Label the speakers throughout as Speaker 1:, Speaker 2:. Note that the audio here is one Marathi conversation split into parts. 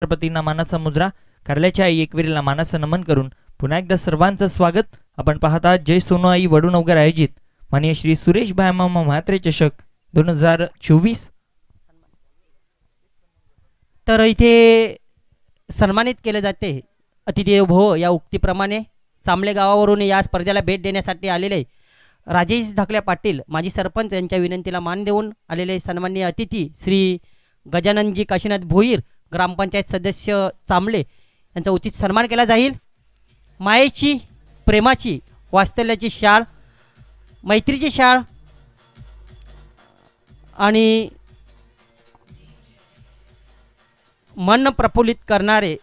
Speaker 1: छत्रपतींना मानाचा मुजरा, कारल्याच्या आई एकविरीला मानाचं नमन करून पुन्हा एकदा सर्वांचं स्वागत. आपण पाहता जय सोनूआई वडूनवगर आयोजित माननीय श्री सुरेश भायमामा म्हात्रे चषक 2024.
Speaker 2: तर इथे सन्मानित केले जाते अतिथी भो या उक्तीप्रमाणे चांबले गावावरून या स्पर्धेला भेट देण्यासाठी आलेले राजेश धाकल्या पाटील माजी सरपंच यांच्या विनंतीला मान देऊन आलेले सन्माननीय अतिथी श्री गजाननजी काशीनाथ भोईर ग्रामपंचायत सदस्य चांबले यांचा उचित सन्मान केला जाईल. मायेची, प्रेमाची, वात्सल्याची शाळ, मैत्रीची शाळ आणि मन प्रफुल्लित करणारे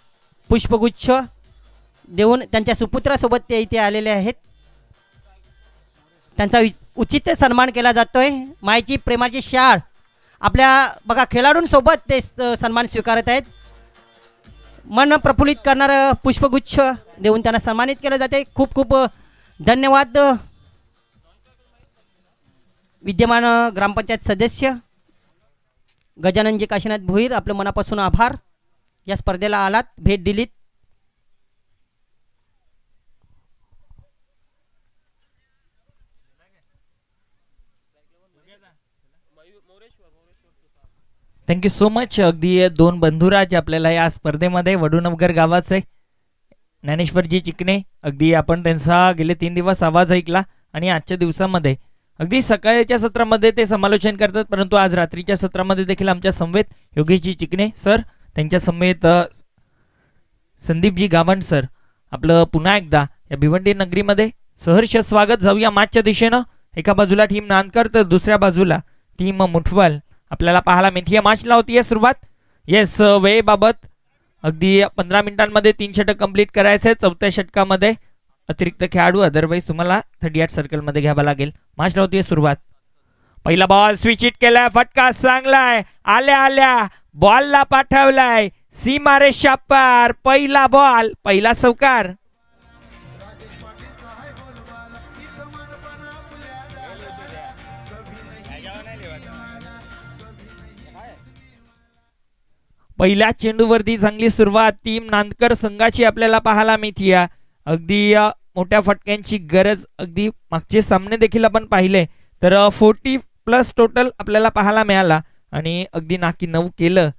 Speaker 2: पुष्पगुच्छ देऊन त्यांच्या सुपुत्रासोबत ते इथे आलेले आहेत. त्यांचा उचित सन्मान केला जातोय. मायेची, प्रेमाची शाळ आपल्या बघा खेळाडूंसोबत ते सन्मान स्वीकारत आहेत. मन प्रफुल्लित करणारं पुष्पगुच्छ देऊन त्यांना सन्मानित केलं जाते. खूप खूप धन्यवाद. विद्यमान ग्रामपंचायत सदस्य गजाननजी काशीनाथ भोईर, आपलं मनापासून आभार. या स्पर्धेला आलात, भेट दिलीत.
Speaker 1: Thank you so much. अगदी दोन बंधुराज आपल्याला या स्पर्धेमध्ये वडूनवगर गावाचे ज्ञानेश्वरजी चिकणे, अगदी आपण त्यांचा गेले 3 दिवस आवाज ऐकला आणि आजच्या दिवसामध्ये अगदी सकाळच्या सत्रामध्ये ते समालोचन करतात, परंतु आज रात्रीच्या सत्रामध्ये देखील आमच्या समवेत योगेशजी चिकणे सर, त्यांच्या समवेत संदीपजी गावंड सर, आपलं पुन्हा एकदा या भिवंडी नगरीमध्ये सहर्ष स्वागत. जाऊया मॅचच्या दिशेनं. एका बाजूला टीम नांदकर तर दुसऱ्या बाजूला टीम मुठवाल आपल्याला पाहायला मिळते. मॅचला होतीये सुरुवात. येस, वेळेबाबत अगदी 15 मिनिटांमध्ये 3 षटक कंप्लीट करायचे. 4थ्या षटकामध्ये अतिरिक्त खेळाडू अदरवाईज तुम्हाला 38 सर्कलमध्ये घ्यावा लागेल. मॅचला होतीये सुरुवात. पहिला बॉल स्विच हिट केलाय, फटका चांगलाय, आल्या आल्या बॉलला पाठवलाय सीमारेषा पार. पहिला बॉल, पहिला चौकार. पहिल्या चेंडूवरती चांगली सुरुवात टीम नांदकर संघाची आपल्याला पाहायला मिळते. अगदी मोठ्या फटक्यांची गरज अगदी मागचे सामने देखील आपण पाहिले तर 40+ टोटल आपल्याला पाहायला मिळाला आणि अगदी नाकी 9 केलं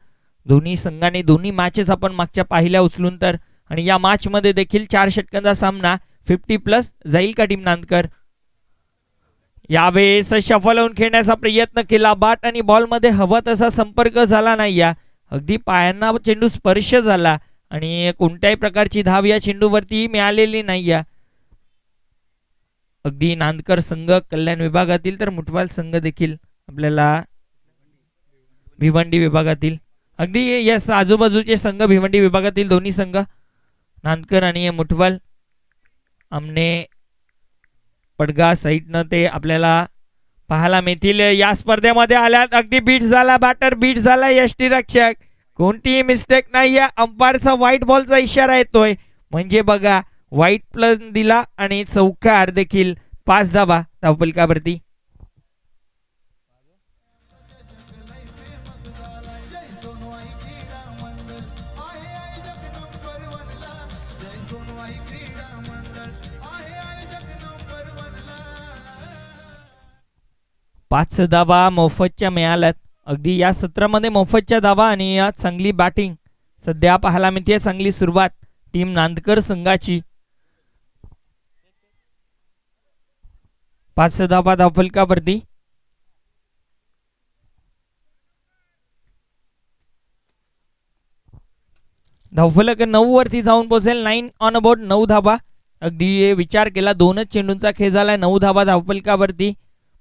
Speaker 1: दोन्ही संघाने. दोन्ही मॅचेस आपण मागच्या पाहिल्या उचलून तर, आणि या मॅच मध्ये देखील 4 षटकांचा सामना 50+ जाईल का टीम नांदकर. यावेळेस शफल होऊन खेळण्याचा प्रयत्न केला, बॅट आणि बॉल मध्ये हवा तसा संपर्क झाला नाही. अगदी पायांना चेंडू स्पर्श झाला आणि कोणत्याही प्रकारची धाव या चेंडूवरती मिळालेली नाही. अगदी नांदकर संघ कल्याण विभागातील तर मुठवाल संघ देखील आपल्याला भिवंडी विभागातील, अगदी यस आजूबाजूचे संघ भिवंडी विभागातील दोन्ही संघ नांदकर आणि मुठवाल आमने पडगा साईडनं ते आपल्याला पाहायला मिळतील. या स्पर्धेमध्ये आल्यात अगदी बीट झाला, बॅटर बीट झाला, यष्टीरक्षक कोणतीही मिस्टेक नाही. अंपायरचा व्हाईट बॉलचा इशारा येतोय म्हणजे बघा व्हाईट प्लस दिला आणि चौकार देखील. 5 धावा धावफलकावरती. पाच धावा मोफतच्या मिळाल्यात. अगदी या सत्रामध्ये मोफतच्या धावा आणि या चांगली बॅटिंग सध्या पाहायला मिळते. चांगली सुरुवात टीम नांदकर संघाची. 5 धावा धावफलकावरती. धावफलक 9 वरती जाऊन पोहोचेल. 9 ऑन बोर्ड, 9 धावा. अगदी विचार केला 2च चेंडूंचा खेळ झालाय. 9 धावा धावफलकावरती.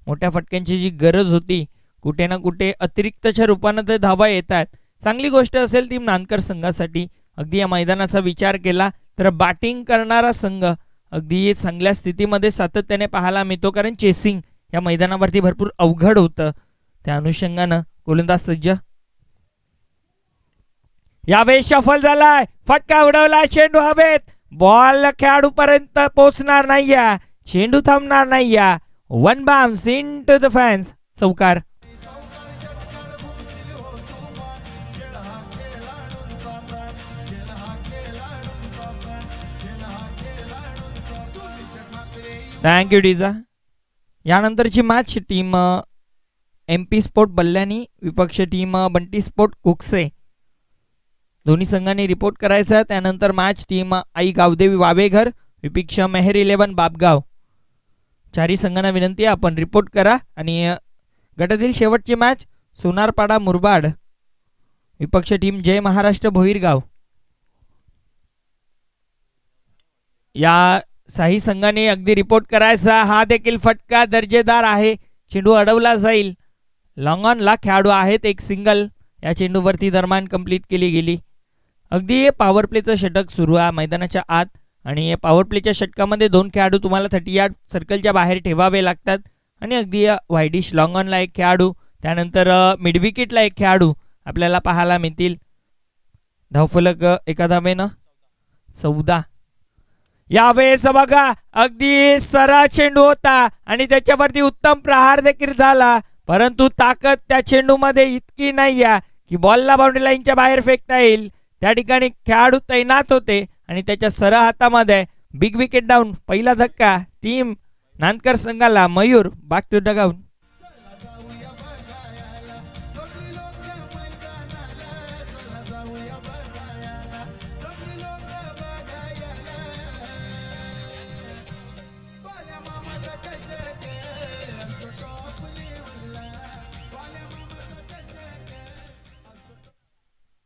Speaker 1: मोठ्या फटक्यांची जी गरज होती कुठे ना कुठे अतिरिक्तच्या रूपाने ते धावा येतात. चांगली गोष्ट असेल टीम नांदकर संघासाठी. अगदी या मैदानाचा विचार केला तर बॅटिंग करणारा संघ अगदी चांगल्या स्थितीमध्ये सातत्याने पाहायला मिळतो, कारण चेसिंग या मैदानावरती भरपूर अवघड होतं. त्या अनुषंगानं गोलंदाज सज्ज. यावेळेस सफल झालाय, फटका उडवला, चेंडू हवेत, बॉल खेळाडू पर्यंत पोहोचणार नाही. चेंडू थांबणार नाही. 1 बाउन्स इनटू द फॅन्स. चौकार. थँक्यू डीजा. यानंतरची मॅच टीम MP स्पोर्ट बल्ल्यानी विपक्ष टीम बंटी स्पोर्ट कुकसे दोन्ही संघांनी रिपोर्ट करायचा. त्यानंतर मॅच टीम आई गावदेवी वावेघर विपक्ष मेहर 11 बापगाव. चारही संघांना विनंती आहे आपण रिपोर्ट करा. आणि गटातील शेवटची मॅच सोनारपाडा मुरबाड विपक्ष टीम जय महाराष्ट्र भोईरगाव. या साही संघाने अगदी रिपोर्ट करायचा. हा देखील फटका दर्जेदार आहे. चेंडू अडवला जाईल. लॉंग ऑनला खेळाडू आहेत. एक सिंगल या चेंडूवरती दरम्यान कंप्लीट केली गेली. अगदी पॉवर प्लेचं षटक सुरू आहे मैदानाच्या आत. आणि पॉवर प्लेच्या षटकामध्ये 2 खेळाडू तुम्हाला 30 यार्ड सर्कलच्या बाहेर ठेवावे लागतात. आणि अगदी वाईडिश लॉंग ऑनला एक खेळाडू, त्यानंतर मिड विकेटला एक खेळाडू आपल्याला पाहायला मिळतील. धावफलक एका धावेनं 14. यावेळेस बघा अगदी सरळ चेंडू होता आणि त्याच्यावरती उत्तम प्रहार देखील झाला. परंतु ताकद त्या चेंडूमध्ये इतकी नाही आहे की बॉलला बाउंड्री लाईनच्या बाहेर फेकता येईल. त्या ठिकाणी खेळाडू तैनात होते आणि त्याच्या सरळ हातामध्ये बिग विकेट डाऊन. पहिला धक्का टीम नांदकर संघाला. Mayur back to dugout.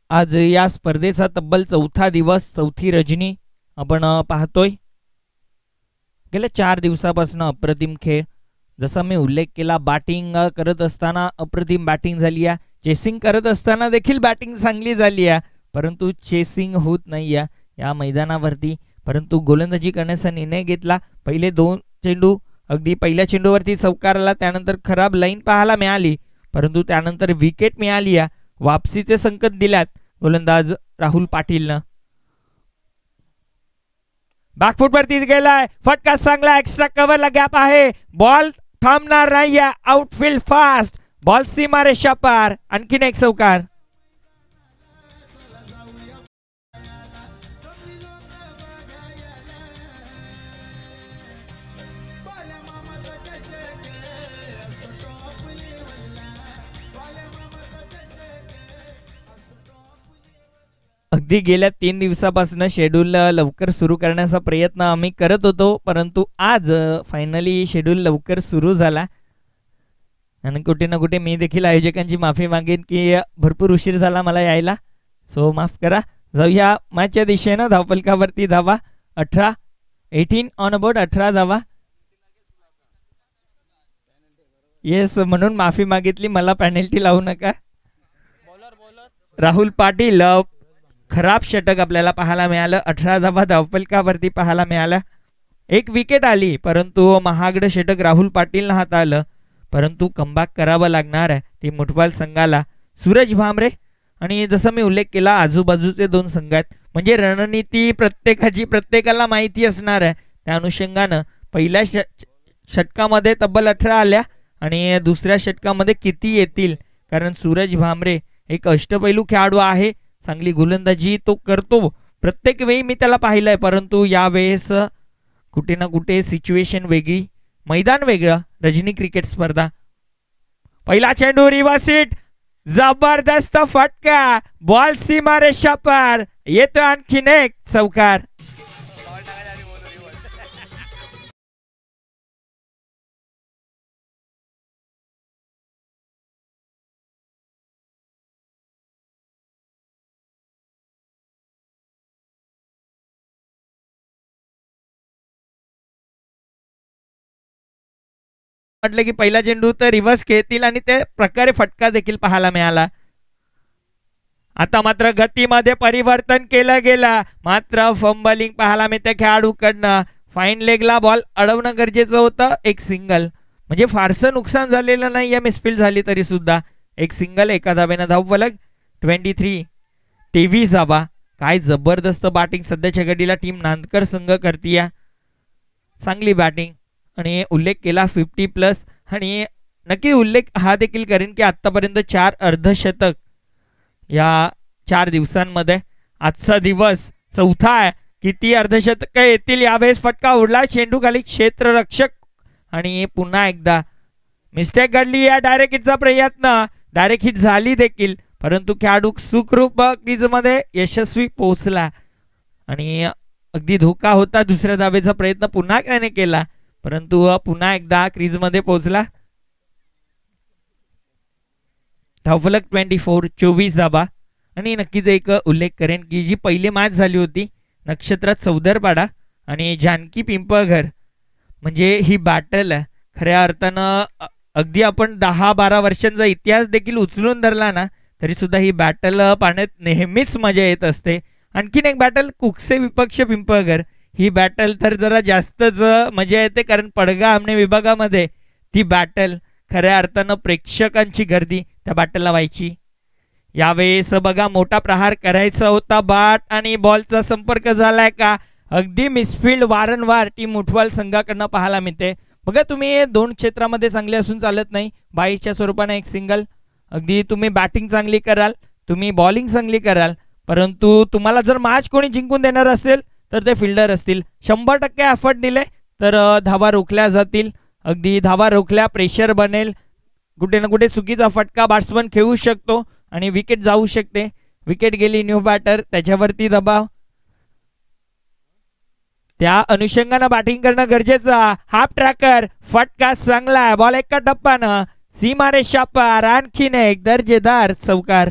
Speaker 1: आज या स्पर्धेचा तब्बल 4था दिवस, 4थी रजनी आपण पाहतोय. गेल्या 4 दिवसापासून अप्रतिम खेळ. जसा मी उल्लेख केला, बॅटिंग करत असताना अप्रतिम बॅटिंग झाली आहे. चेसिंग करत असताना देखील बॅटिंग चांगली झाली आहे. परंतु चेसिंग होत नाही आहे या मैदानावरती. परंतु गोलंदाजी करण्याचा निर्णय घेतला. पहिले 2 चेंडू अगदी पहिल्या चेंडूवरती चौकार आला. त्यानंतर खराब लाईन पाहायला मिळाली. परंतु त्यानंतर विकेट मिळाली आहे. वापसीचे संकेत दिल्यात गोलंदाज राहुल पाटीलनं. बॅकफूट वरतीच गेलाय. फटका चांगला. एक्स्ट्रा कव्हरला गॅप आहे. बॉल थांबणार नाही. Outfield fast. बॉल सीमारेषा पार. आणखीन एक चौकार. अगदी गेल्या 3 दिवसापासून शेड्यूल लवकर सुरू करण्याचा प्रयत्न आम्ही करत होतो. परंतु आज फायनली शेड्यूल लवकर सुरू झाला. आणि कुठे ना कुठे मी देखील आयोजकांची माफी मागेन की भरपूर उशीर झाला मला यायला. सो माफ करा. जाऊया मॅचच्या दिशेनं. धावफलकावरती धावा 18 ऑन बोर्ड. 18 धावा. येस, म्हणून माफी मागितली. मला पेनल्टी लावू नका. राहुल पाटील खराब षटक आपल्याला पाहायला मिळालं. 18 धावा धावफलकावरती पाहायला मिळाल्या. 1 विकेट आली. परंतु महागडं षटक राहुल पाटीलनं हाताळलं. परंतु कमबॅक करावं लागणार आहे टीम मुठवाल संघाला. सूरज भामरे आणि जसं मी उल्लेख केला आजूबाजूचे 2 संघ आहेत. म्हणजे रणनीती प्रत्येकाला माहिती असणार आहे. त्या अनुषंगानं पहिल्या षटकामध्ये तब्बल 18 आल्या आणि दुसऱ्या षटकामध्ये किती येतील. कारण सूरज भामरे एक अष्टपैलू खेळाडू आहे. चांगली गोलंदाजी तो करतो. प्रत्येक वेळी मी त्याला पाहिलंय. परंतु यावेळेस कुठे ना कुठे सिच्युएशन वेगळी, मैदान वेगळं. रजनी क्रिकेट स्पर्धा. पहिला चेंडू रिव्हर्स हिट. जबरदस्त फटका. बॉल सीमारेषा पार. येतो आणखीन एक चौकार. म्हटलं की पहिला चेंडू तर रिव्हर्स खेळतील आणि त्या प्रकारे फटका देखील पाहायला मिळाला. आता मात्र गतीमध्ये परिवर्तन केलं गेलं. मात्र फंबलिंग पाहायला मिळते खेळाडूकडनं. फाईन लेगला बॉल अडवणं गरजेचं होतं. एक सिंगल. म्हणजे फारसं नुकसान झालेलं नाही. मिसफील्ड झाली तरी सुद्धा एक सिंगल. एका धावेनं धावफलक 23 धावा. काय जबरदस्त बॅटिंग सध्याच्या घडीला टीम नांदकर संघ करतीया. चांगली बॅटिंग. आणि उल्लेख केला 50+ आणि नक्की उल्लेख हा देखील करेन की आतापर्यंत 4 अर्धशतक या 4 दिवसांमध्ये. आजचा दिवस 4था आहे. किती अर्धशतक येतील यावेळेस. फटका उडला, चेंडू खाली क्षेत्ररक्षक आणि पुन्हा एकदा मिस्टेक घडली. या डायरेक्ट हिटचा प्रयत्न, डायरेक्ट हिट झाली देखील, परंतु खेळाडू सुखरूप क्रीज मध्ये यशस्वी पोहोचला आणि अगदी धोका होता. दुसऱ्या धावेचा प्रयत्न पुन्हा त्याने केला, परंतु पुन्हा एकदा क्रीज मध्ये पोहोचला. धावफलक 24 धाबा. आणि नक्कीच एक उल्लेख करेन की जी पहिली मॅच झाली होती नक्षत्रात चौदरपाडा आणि जानकी पिंपळघर, म्हणजे ही बॅटल खऱ्या अर्थानं अगदी आपण 10-12 वर्षांचा इतिहास देखील उचलून धरला ना तरी सुद्धा ही बॅटल पाहण्यात नेहमीच मजा येत असते. आणखीन एक बॅटल कुकसे विपक्ष पिंपळघर, ही बॅटल तर जरा जास्तच मजा येते, कारण पडगा आमने विभागामध्ये ती बॅटल खऱ्या अर्थानं प्रेक्षकांची गर्दी त्या बॅटलला व्हायची. यावेळेस बघा मोठा प्रहार करायचा होता, बॅट आणि बॉलचा संपर्क झालाय का, अगदी मिसफिल्ड वारंवार टीम उठवाल संघाकडनं पाहायला मिळते. बघा तुम्ही दोन क्षेत्रामध्ये चांगले असून चालत नाही, बाईच्या स्वरूपाने एक सिंगल. अगदी तुम्ही बॅटिंग चांगली कराल, तुम्ही बॉलिंग चांगली कराल, परंतु तुम्हाला जर मॅच कोणी जिंकून देणार असेल तर ते फिल्डर असतील. 100% एफर्ट दिले तर धावा रोखल्या जातील. अगदी धावा रोखल्या प्रेशर बनेल, कुठे ना कुठे चुकीचा फटका बॅट्समन खेळू शकतो आणि विकेट जाऊ शकते. विकेट गेली, न्यू बॅटर, त्याच्यावरती दबाव. त्या अनुषंगानं बॅटिंग करणं गरजेचं. हाफ ट्रॅकर, फटका चांगला, बॉल एका टप्प्यानं सीमारेषा पार, आणखीन एक दर्जेदार चौकार.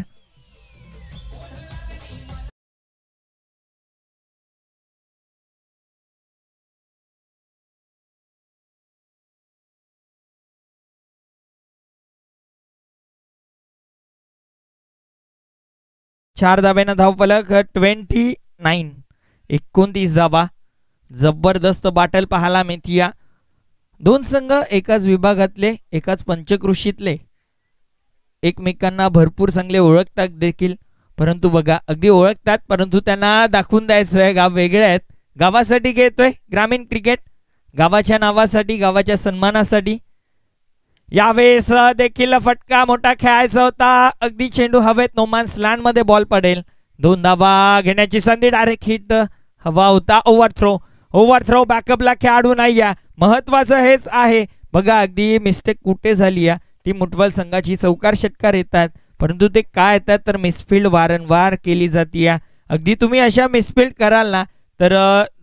Speaker 1: चार धाब्यानं धावफलक 29 धावा. जबरदस्त बाटल पाहायला मिळते. दोन संघ एकाच विभागातले, एकाच पंचकृषीतले, एकमेकांना भरपूर चांगले ओळखतात देखील, परंतु बघा अगदी ओळखतात परंतु त्यांना दाखवून द्यायचं आहे गाव वेगळे आहेत. गावासाठी घेतोय ग्रामीण क्रिकेट, गावाच्या नावासाठी, गावाच्या सन्मानासाठी. यावेळेस देखील फटका मोठा खेळायचा होता, अगदी चेंडू हवेत, नोमॅन्स लँड मध्ये बॉल पडेल. 2 धावा घेण्याची संधी, डायरेक्ट हिट हवा होता. ओव्हरथ्रो बॅकअपला खेळाडू नाही या, महत्वाचं हेच आहे. बघा अगदी मिस्टेक कुठे झाली या, टीम उठवाल संघाची चौकार षटकार येतात, परंतु ते काय येतात तर मिसफिल्ड वारंवार केली जाते. अगदी तुम्ही अशा मिसफिल्ड कराल ना तर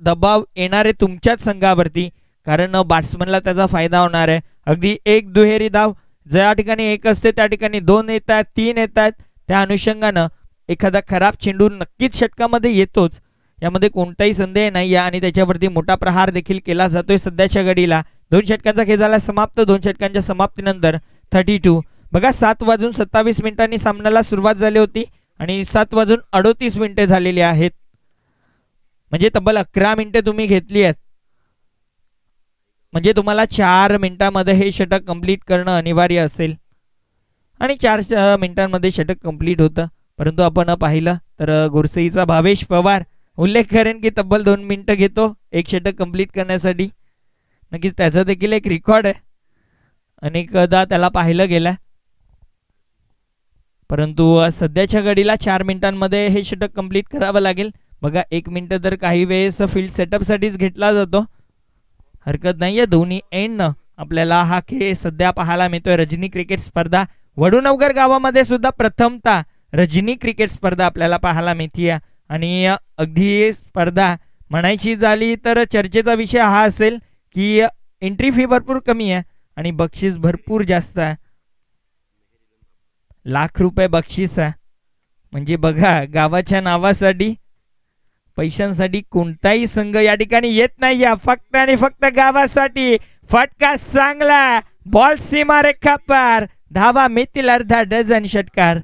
Speaker 1: दबाव येणारे तुमच्याच संघावरती, कारण बॅट्समनला त्याचा फायदा होणार आहे. अगदी एक दुहेरी धाव ज्या ठिकाणी एक असते त्या ठिकाणी 2 येतात, 3 येतात. त्या अनुषंगानं एखादा खराब चेंडू नक्कीच षटकामध्ये येतोच, यामध्ये कोणताही संदेह नाही आहे. आणि त्याच्यावरती मोठा प्रहार देखील केला जातोय सध्याच्या घडीला. 2 षटकांचा खेळ झाला समाप्त. 2 षटकांच्या समाप्तीनंतर 32. बघा 7:27 सामन्याला सुरुवात झाली होती आणि 7:38 झालेली आहेत, म्हणजे तब्बल 11 मिनिटे तुम्ही घेतली आहेत. म्हणजे तुम्हाला 4 मिनिटांमध्ये हे षटक कंप्लीट करणं अनिवार्य असेल आणि 4 मिनिटांमध्ये षटक कंप्लीट होतं. परंतु आपण पाहिलं तर गोरसेईचा भावेश पवार उल्लेख करेन की तब्बल 2 मिनिटं घेतो एक षटक कंप्लीट करण्यासाठी. नक्कीच त्याचा देखील एक रेकॉर्ड आहे, अनेकदा त्याला पाहिलं गेलं, परंतु सध्याच्या घडीला 4 मिनिटांमध्ये हे षटक कंप्लीट करावं लागेल. बघा 1 मिनिट तर काही वेळेस फील्ड सेटअपसाठीच घेतला जातो, हरकत नाहीये. दोन्ही एंडनं आपल्याला हा खेळ सध्या पाहायला मिळतोय. रजनी क्रिकेट स्पर्धा वडूनवगर गावामध्ये सुद्धा प्रथमतः रजनी क्रिकेट स्पर्धा आपल्याला पाहायला मिळते. आणि अगदी स्पर्धा म्हणायची झाली तर चर्चेचा विषय हा असेल की एंट्री फी भरपूर कमी आहे आणि बक्षीस भरपूर जास्त आहे. लाख रुपये बक्षीस आहे, म्हणजे बघा गावाच्या नावासाठी, पैशांसाठी कोणताही संघ या ठिकाणी येत नाही. फक्त आणि फक्त गावासाठी. फटका चांगला, बॉल सीमा रेखा पार, धावा मिळतील अर्धा डझन षटकार.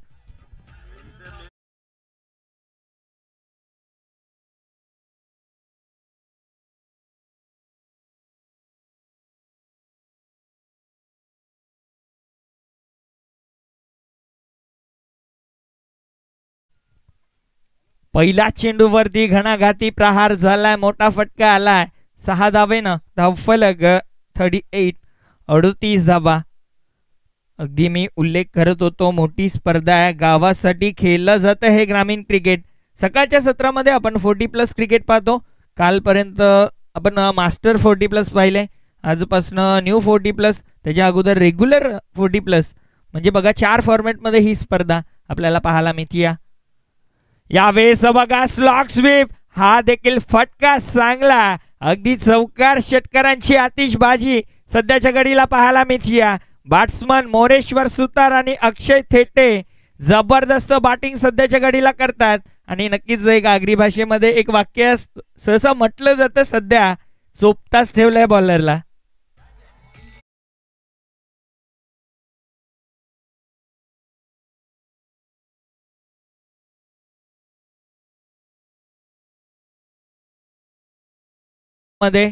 Speaker 1: पहिल्या चेंडूवरती घणाघाती प्रहार झालाय, मोठा फटका आलाय. 6 धावेनं धावफलक 38 धावा. अगदी मी उल्लेख करत होतो मोठी स्पर्धा आहे, गावासाठी खेळलं जातं हे ग्रामीण क्रिकेट. सकाळच्या सत्रामध्ये आपण 40+ क्रिकेट पाहतो कालपर्यंत आपण मास्टर 40+ पाहिले, आजपासून न्यू 40+, त्याच्या अगोदर रेग्युलर 40+. म्हणजे बघा 4 फॉर्मॅटमध्ये ही स्पर्धा आपल्याला पाहायला मिळते. यावेळेस बघा स्लॉग स्वीप, हा देखील फटका चांगला, अगदी चौकार षटकारांची आतिषबाजी सध्याच्या घडीला पाहायला मिळते. बॅट्समन मोरेश्वर सुतार आणि अक्षय थेटे जबरदस्त बॅटिंग सध्याच्या घडीला करतात. आणि नक्कीच एक आगरी भाषेमध्ये एक वाक्य सहसा म्हटलं जातं, सध्या चोपताच ठेवलंय बॉलरला. मध्ये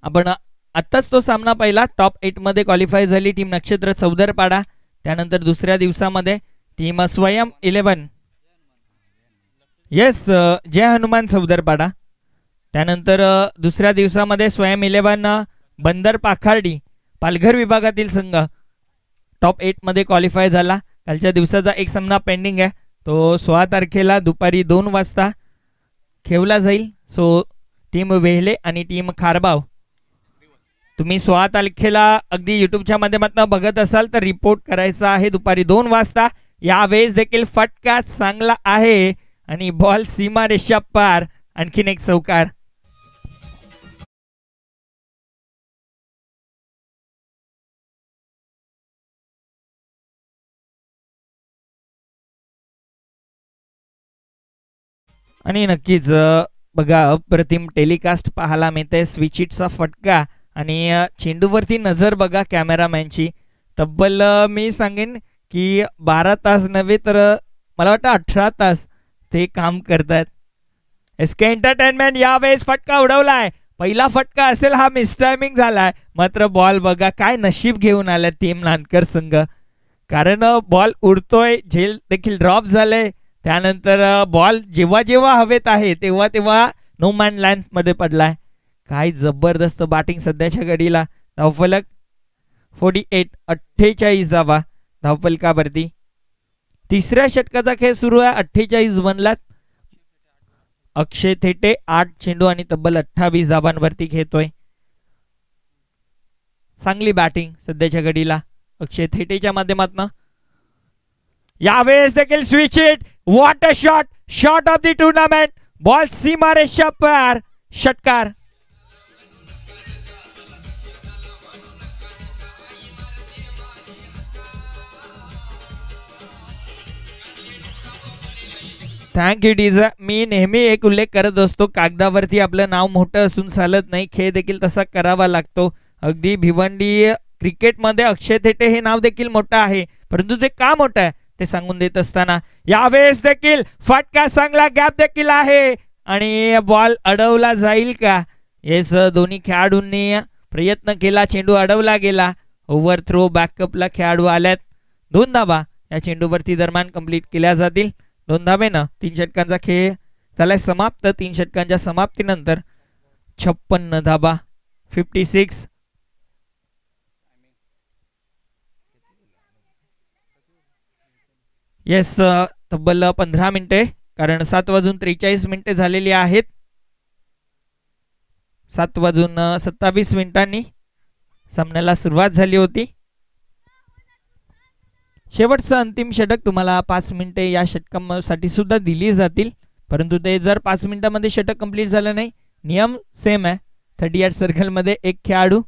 Speaker 1: आपण आत्ताच तो सामना पाहिला. टॉप 8 मध्ये क्वालिफाय झाली टीम नक्षत्र चौदरपाडा. त्यानंतर दुसऱ्या दिवसामध्ये टीम स्वयं 11, येस, जय हनुमान चौदरपाडा. त्यानंतर दुसऱ्या दिवसामध्ये स्वयं 11 बंदर पाखार्डी पालघर विभागातील संघ टॉप 8 मध्ये क्वालिफाय झाला. कालच्या दिवसाचा एक सामना पेंडिंग आहे, तो 16 तारखेला दुपारी 2 वाजता खेळला जाईल. सो टीम वेहले आणि टीम खारबाव, तुम्ही 16 तारखेला अगदी यूट्यूबच्या माध्यमातून बघत असाल तर रिपोर्ट करायचा आहे दुपारी 2 वाजता. यावेळेस देखील फटका चांगला आहे आणि बॉल सीमा रेषा पार, आणखीन एक चौकार. आणि नक्कीच बघा अप्रतिम टेलिकास्ट पाहायला मिळते. स्विच हिटचा फटका आणि चेंडूवरती नजर बघा कॅमेरामॅनची. तब्बल मी सांगेन की 12 तास नव्हे तर मला वाटतं 18 तास ते काम करतात. एसके एंटरटेनमेंट यावेळेस फटका उडवलाय. पहिला फटका असेल हा, मिसटायमिंग झालाय. मात्र बॉल बघा काय नशीब घेऊन आलाय टीम नानकर संघ, कारण बॉल उडतोय, झेल देखील ड्रॉप झाले. त्यानंतर बॉल जेव्हा जेव्हा हवेत आहे तेव्हा तेव्हा नो मॅन लँड मध्ये पडलाय. काय जबरदस्त बॅटिंग सध्याच्या घडीला. धावफलक 48 धावा धावफलकावरती. तिसऱ्या षटकाचा खेळ सुरू आहे. 48 बनलात. अक्षय थेटे 8 चेंडू आणि तब्बल 28 धावांवरती खेळतोय. चांगली बॅटिंग सध्याच्या घडीला अक्षय थेटेच्या माध्यमातून. यावेळेस देखील switch hit, what a shot, shot of the tournament, ball सीमा रेषा पार, षटकार. थँक्यू डीजा. मी नेहमी एक उल्लेख करत असतो, कागदावरती आपलं नाव मोठं असून चालत नाही, खेळ देखील तसा करावा लागतो. अगदी भिवंडी क्रिकेटमध्ये अक्षय थेटे हे नाव देखील मोठं आहे, परंतु ते का मोठं आहे ते सांगून देत असताना यावेळेस देखील फटका चांगला, गॅप देखील आहे आणि बॉल अडवला जाईल का. येस, दोन्ही खेळाडूंनी प्रयत्न केला, चेंडू अडवला गेला. ओव्हर थ्रो बॅकअपला खेळाडू आल्यात. 2 धावा या चेंडूवरती दरम्यान कंप्लीट केल्या जातील. 2 धावेनं 3 षटकांचा खेळ झालाय समाप्त. 3 षटकांच्या समाप्तीनंतर 56 धावा, 56. येस, तब्बल 15 मिनिटे, कारण 7:43 झालेली आहेत. 7:27 सामन्याला सुरुवात झाली होती. शेवटचं अंतिम षटक तुम्हाला 5 मिनिटे या षटकासाठी सुद्धा दिली जातील, परंतु ते जर 5 मिनिटांमध्ये षटक कंप्लीट झालं नाही, नियम सेम आहे. 38 सर्कलमध्ये एक खेळाडू.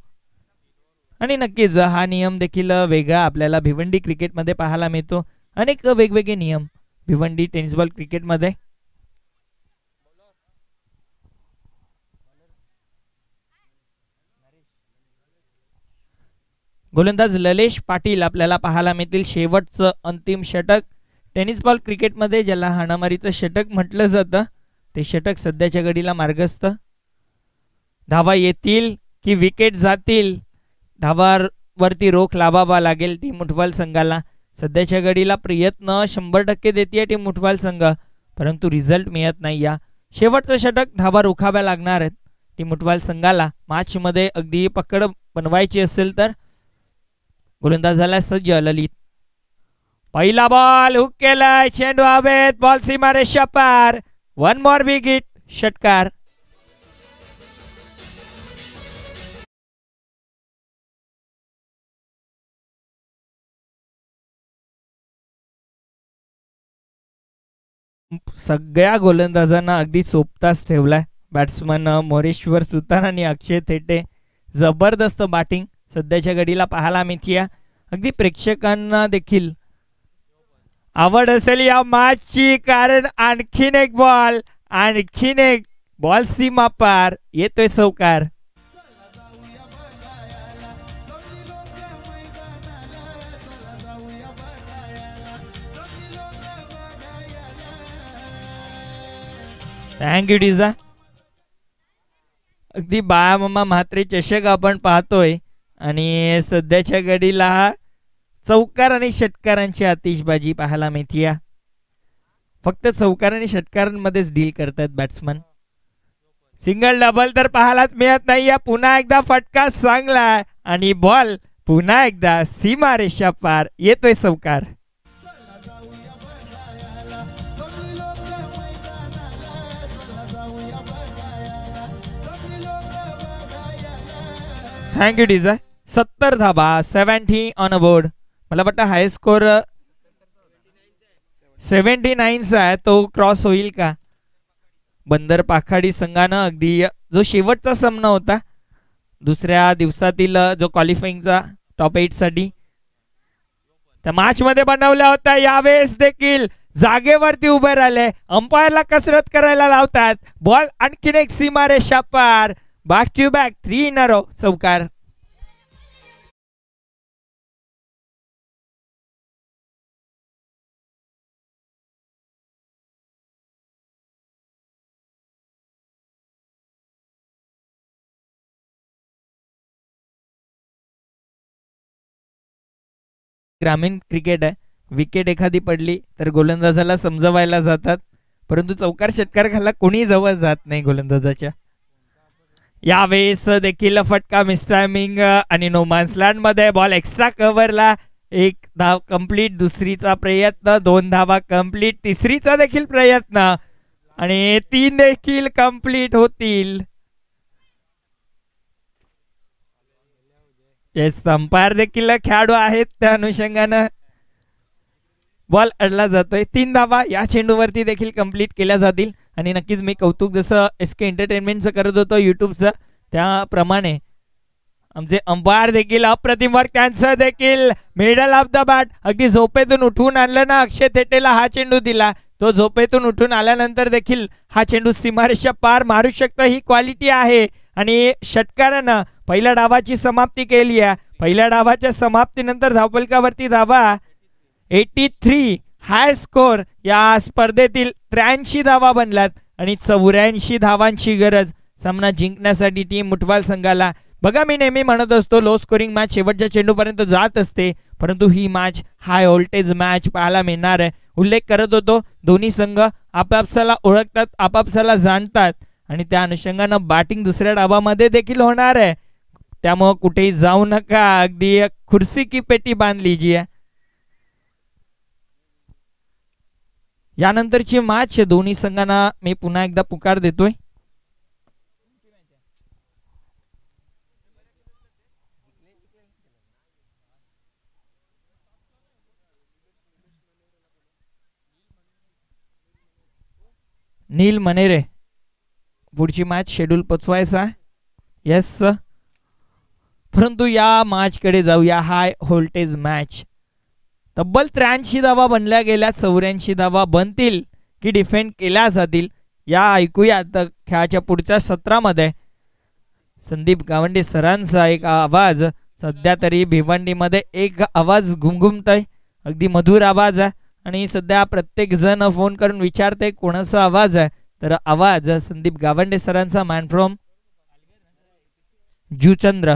Speaker 1: आणि नक्कीच हा नियम देखील वेगळा आपल्याला भिवंडी क्रिकेटमध्ये पाहायला मिळतो. अनेक वेगवेगळे नियम भिवंडी टेनिस बॉल क्रिकेटमध्ये. गोलंदाज ललेश पाटील आपल्याला पाहायला मिळतील. शेवटचं अंतिम षटक टेनिस बॉल क्रिकेटमध्ये ज्याला हाणामारीचं षटक म्हटलं जातं, ते षटक सध्याच्या घडीला मार्गस्थ. धावा येतील की विकेट जातील, धावावरती रोख लावावा लागेल टीम मुठवाल संघाला. सध्याच्या घडीला प्रयत्न 100% देते टीम मुठवाल संघ, परंतु रिझल्ट मिळत नाही. या शेवटचं षटक धावा रोखाव्या लागणार आहेत टीम मुठवाल संघाला. मॅच मध्ये अगदी पकड बनवायची असेल तर. गोलंदाज झाला सज्ज ललित. पहिला बॉल हुक केलाय, चेंडू हवेत, बॉल सीमा रेषा पार. 1 मोर विकेट, षटकार. सगळ्या गोलंदाजांना अगदी चोपताच ठेवलाय. बॅट्समन मोरेश्वर सुतार आणि अक्षय थेटे जबरदस्त बॅटिंग सध्याच्या घडीला पाहायला मिळते. अगदी प्रेक्षकांना देखील आवड असेल या मॅचची, कारण आणखीन एक बॉल सीमा पार येतोय चौकार. थँक्यू डिझा. अगदी बाळामामा म्हात्रे चषक आपण पाहतोय आणि सध्याच्या घडीला चौकार आणि षटकारांची आतिषबाजी पाहायला मिळते. फक्त चौकार आणि षटकारांमध्येच डील करतात बॅट्समन. सिंगल डबल तर पाहायलाच मिळत नाहीये. पुन्हा एकदा फटका चांगला आणि बॉल पुन्हा एकदा सीमा रेषा पार येतोय चौकार. थँक्यू डिझा. 70 धाबा, 70 ऑन अ बोर्ड. मला वाटतं हाय स्कोर 79चा आहे, तो क्रॉस होईल का? बंदर पाखाडी संघानं अगदी जो शेवटचा सामना होता दुसऱ्या दिवसातील जो क्वालिफाईंगचा टॉप 8 साठी त्या मॅच मध्ये बनवल्या होत्या, यावेळेस देखील जागेवरती उभे राहिले, अंपायरला कसरत करायला लावतात. बॉल आणखीन एक सीमारेषा पार. Back to back 3 in a row चौकार. ग्रामीण क्रिकेट आहे, विकेट एखादी पडली तर गोलंदाजाला समजवायला जातात, परंतु चौकार षटकार खाला कोणी जवळ जात नाही गोलंदाजाच्या. यावेळेस देखील फटका मिसटायमिंग आणि नो मॅन्स लँड मध्ये बॉल एक्स्ट्रा कव्हरला. 1 धाव कंप्लीट, दुसरीचा प्रयत्न, 2 धावा कंप्लीट, तिसरीचा देखील प्रयत्न आणि 3 देखील कंप्लीट होतील. अंपायर देखील खेळाडू आहेत, त्या अनुषंगानं बॉल अडला जातोय. 3 धावा या चेंडूवरती देखील कंप्लीट केल्या जातील आणि नक्कीच मी कौतुक जसं SK एंटरटेनमेंटचं करत होतो युट्यूबचं, त्याप्रमाणे आमचे अंपायर देखील अप्रतिम वर्क, त्यांचं देखील मिडल ऑफ द बॅट. अगदी झोपेतून उठवून आणलं ना अक्षय थेटेला हा चेंडू दिला, तो झोपेतून उठून आल्यानंतर देखील हा चेंडू सीमारेषा पार मारू शकतो, ही क्वालिटी आहे. आणि षटकारानं पहिल्या डावाची समाप्ती केली आहे. पहिल्या डावाच्या समाप्तीनंतर धावफलकावरती धावा 83, हाय स्कोर या स्पर्धेतील 83 धावा बनल्यात आणि 84 धावांची गरज सामना जिंकण्यासाठी टीम मुठवाल संघाला. बघा, मी नेहमी म्हणत असतो लो स्कोरिंग मॅच शेवटच्या चेंडूपर्यंत जात असते, परंतु ही मॅच हाय व्होल्टेज मॅच पाहायला मिळणार आहे. उल्लेख करत होतो दोन्ही संघ आपापसाला ओळखतात, आपापसाला जाणतात आणि त्या अनुषंगानं बॅटिंग दुसऱ्या डावामध्ये देखील होणार आहे. त्यामुळे कुठेही जाऊ नका, अगदी खुर्सी की पेटी बांध लीजिए. यानंतरची मॅच दोन्ही संघांना मी पुन्हा एकदा पुकार देतोय. नील मनेरे पुढची मॅच शेड्यूल पोचवायचा. येस, परंतु या मॅच कडे जाऊया. हाय व्होल्टेज मॅच, तब्बल 83 धावा बनल्या गेल्या, 84 धावा बनतील की डिफेंड केल्या जातील या ऐकूया खेळाच्या पुढच्या सत्रामध्ये. संदीप गावंडे सरांचा एक आवाज सध्या तरी भिवंडीमध्ये एक आवाज घुमघुमतोय, अगदी मधुर आवाज आहे आणि सध्या प्रत्येक जण फोन करून विचारते कोणाचा आवाज आहे, तर आवाज संदीप गावंडे सरांचा, मॅन फ्रॉम जुचंद्र.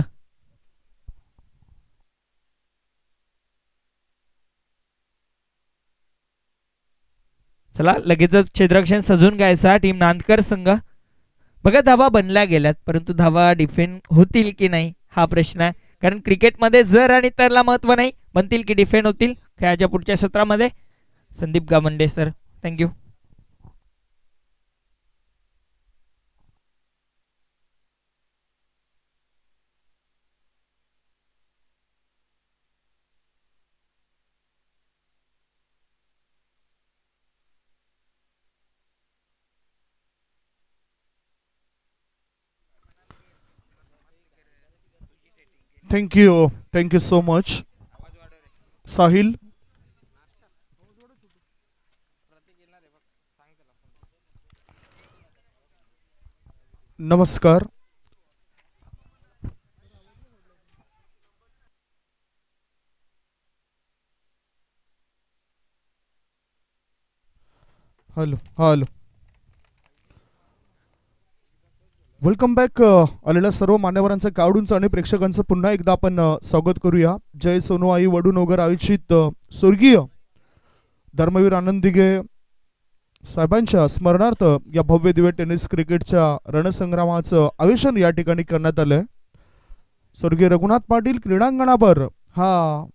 Speaker 1: चला लगेचच क्षेत्ररक्षण सजून घ्यायचा टीम नांदकर संघ. बघा, धावा बनल्या गेल्यात, परंतु धावा डिफेंड होतील की नाही हा प्रश्न आहे, कारण क्रिकेटमध्ये जर आणि तरला महत्व नाही, बनतील की डिफेंड होतील खेळाच्या पुढच्या सत्रामध्ये. Sandeep Gawande sir, thank you.
Speaker 3: Thank you so much. Sahil. नमस्कार. Hello hello. वेलकम बॅक आलेल्या सर्व मान्यवरांचं, कावडूंचं आणि प्रेक्षकांचं पुन्हा एकदा आपण स्वागत करूया. जय सोनूआई वडूनोगर आयोजित स्वर्गीय धर्मवीर आनंद दिघे साहेबांच्या स्मरणार्थ या भव्य दिव्य टेनिस क्रिकेटच्या रणसंग्रामाचं आयोजन या ठिकाणी करण्यात आलंय. स्वर्गीय रघुनाथ पाटील क्रीडांगणावर हा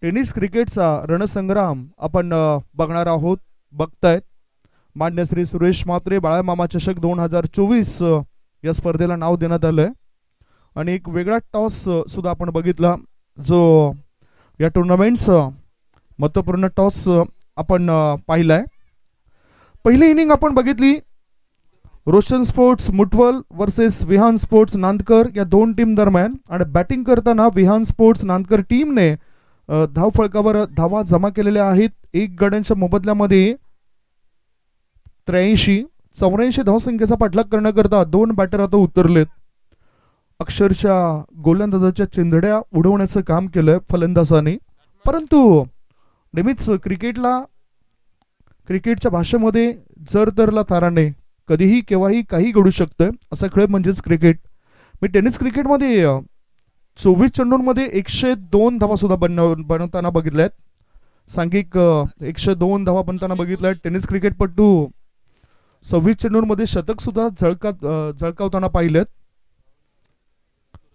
Speaker 3: टेनिस क्रिकेटचा रणसंग्राम आपण बघणार आहोत. बघतायत मान्य श्री सुरेश म्हात्रे बाळामामा चषक 2024 या स्पर्धेला नाव देण्यात आलंय. आणि एक वेगळा टॉस सुद्धा आपण बघितला, जो या टुर्नामेंटचा महत्त्वपूर्ण टॉस आपण पाहिलाय. पहिली इनिंग आपण बघितली, Roshan sports Muthwal versus Vihaan sports Nandkar या दोन टीम दरम्यान. आणि बॅटिंग करताना विहान स्पोर्ट्स नांदकर टीमने धाव फळकावर धावा जमा केलेल्या आहेत. एक गड्यांच्या मोबदल्यामध्ये 83-84 धावसंख्येचा पाठलाग करण्याकरता दोन बॅटर आता उतरलेत. अक्षरशः गोलंदाजाच्या चिंधड्या उडवण्याचं काम केलंय फलंदाजाने. परंतु नेहमीच क्रिकेटच्या भाषेमध्ये जर तरला ताराने कधीही केव्हाही काही घडू शकतं, असा खेळ म्हणजेच क्रिकेट. मी टेनिस क्रिकेटमध्ये 24 चेंडूंमध्ये 102 धावा सुद्धा बनवताना बघितल्यात. सांघिक 102 धावा बनताना बघितल्यात. टेनिस क्रिकेटपटू 26 चेंडूंमध्ये शतक सुद्धा झळकावताना पाहिलेत.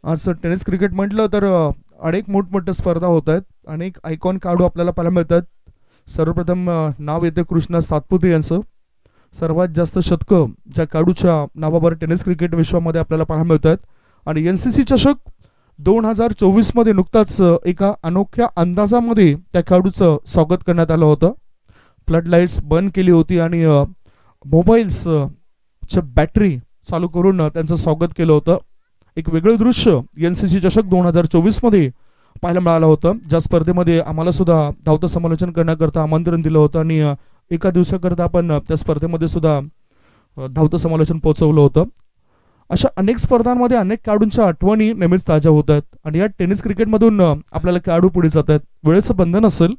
Speaker 3: आज टेनिस क्रिकेट म्हटलं तर अनेक मोठमोठ्या स्पर्धा होत आहेत. अनेक आयकॉन खेळाडू आपल्याला पाहायला मिळतात. सर्वप्रथम नाव येते कृष्णा सातपुते यांचं. सर्वात जास्त शतकं ज्या खेळाडूच्या नावावर टेनिस क्रिकेट विश्वामध्ये आपल्याला पाहायला मिळतात. आणि NCC चषक 2024 मध्ये नुकताच एका अनोख्या अंदाजामध्ये त्या खेळाडूचं स्वागत करण्यात आलं होतं. फ्लड लाईट्स बंद केली होती आणि मोबाईल्सच्या बॅटरी चालू करून त्यांचं स्वागत केलं होतं. एक वेगळं दृश्य NCC चषक 2024 मध्ये पाहायला मिळालं होतं, ज्या स्पर्धेमध्ये आम्हाला सुद्धा धावतं समालोचन करण्याकरता आमंत्रण दिलं होतं. आणि एका दिवसाकरता आपण त्या स्पर्धेमध्ये सुद्धा धावतं समालोचन पोहोचवलं होतं. अशा अनेक स्पर्धांमध्ये अनेक खेळाडूंच्या आठवणी नेहमीच ताज्या होत आहेत. आणि या टेनिस क्रिकेटमधून आपल्याला खेळाडू पुढे जात आहेत. वेळेचं बंधन असेल.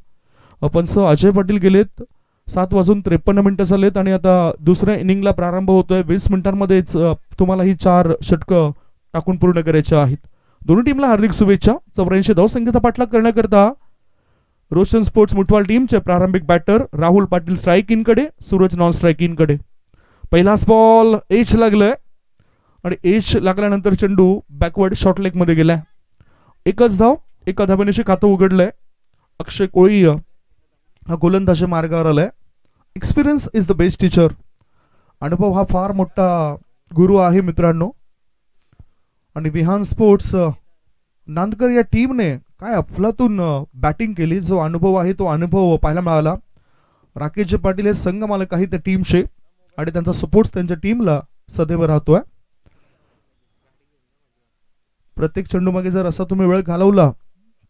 Speaker 3: आपण अजय पाटील गेलेत, 7:53 झालेत आणि आता दुसऱ्या इनिंगला प्रारंभ होतोय. 20 मिनिटांमध्येच तुम्हाला ही 4 षटकं टाकून पूर्ण करायचे आहेत. दोन्ही टीमला हार्दिक शुभेच्छा. 84 धावसंख्येचा पाठलाग करण्याकरता रोशन स्पोर्ट्स मुठवाल टीमचे प्रारंभिक बॅटर राहुल पाटील स्ट्राईक इनकडे, सूरज नॉन स्ट्राईक इनकडे. पहिलाच बॉल एज लागलाय आणि एज लागल्यानंतर चेंडू बॅकवर्ड शॉर्ट लेग मध्ये गेलाय. एकच धाव, एका धावेने खातं उघडलंय. अक्षय कोळी हा गोलंदाजी मार्गावर आलाय. Experience is the best teacher. अनुभव हा फार मोठा गुरु आहे मित्रांनो. आणि विहान स्पोर्ट्स नांदकर या टीमने काय अफलातून बॅटिंग केली. जो अनुभव आहे तो अनुभव पाहायला मिळाला. राकेश पाटील हे संघ मालक आहेत त्या टीमचे आणि त्यांचा सपोर्ट त्यांच्या टीमला सदैव राहतोय. प्रत्येक चेंडू मागे जर असा तुम्ही वेळ घालवला